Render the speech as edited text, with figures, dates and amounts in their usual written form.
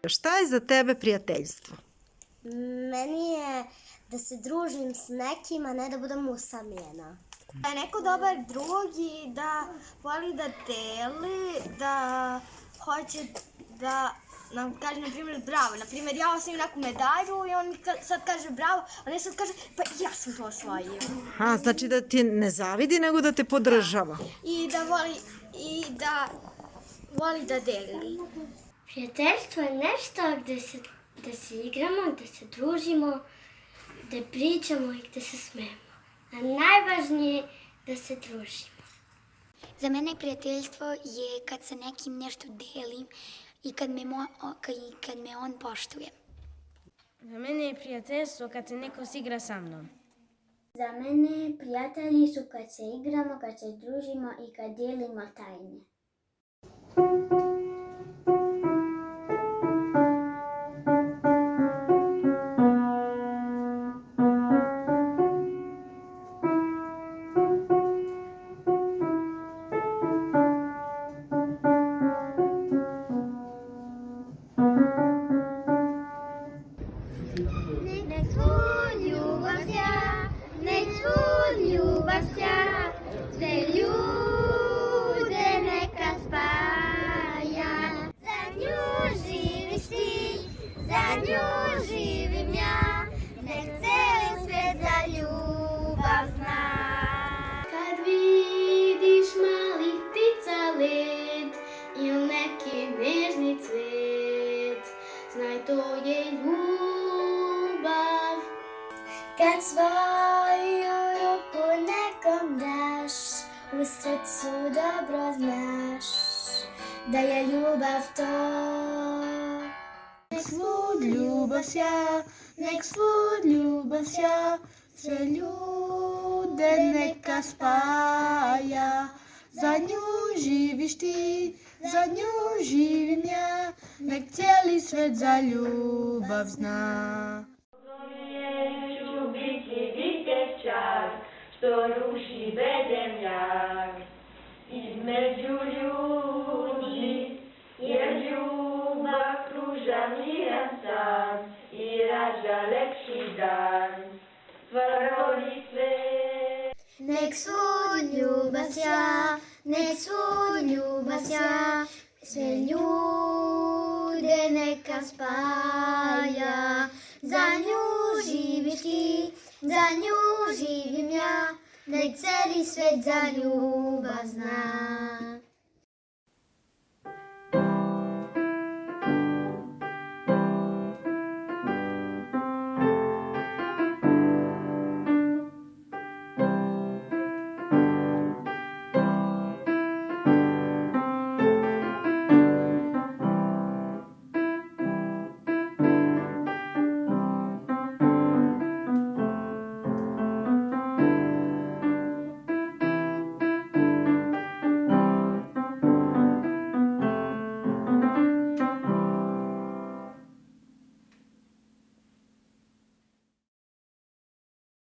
Šta je za tebe prijateljstvo? Meni je da se družim s nekim, a ne da budem usamljena. Da je neko dobar drug i da voli da deli, da hoće da nam kaže, na primjer, bravo. Na primjer, ja osvojim neku medalju i on mi sad kaže bravo, a ne sad kaže, pa ja sam to osvojio. Znači da ti ne zavidi, nego da te podržava. I da voli da deli. Prijateljstvo je nešto gde se igramo, gde se družimo, gde pričamo i gde se smejemo. A najvažnije je da se družimo. Za mene prijateljstvo je kad sa nekim nešto delim i kad me on poštuje. Za mene je prijateljstvo kad se neko igra sa mnom. Za mene prijatelji su kad se igramo, kad se družimo i kad dijelimo tajne. Sve ljude neka spaja. Za nju živiš ti, za nju živim ja. Nek celi svet za ljubav zna. Kad vidiš malih ptica let ili neki nežni cvet, znaj to je ljubav. Kad svoju ruku nekom daš, u srcu dobro znaš da je ljubav to. Nek svud ljubav sja, nek svud ljubav sja, sve ljude neka spaja. Za nju živiš ti, za nju živim ja, nek cijeli svet za ljubav zna. Što ruši bedemljak između ljudi, jer ljubav pruža miran san i rađa lepši dan. Stvaroli sve. Nek svud ljubav sja, nek svud ljubav sja, sve ljude neka spaja. Za nju živiš ti, za nju živim ja, nek celi svet za ljubav zna.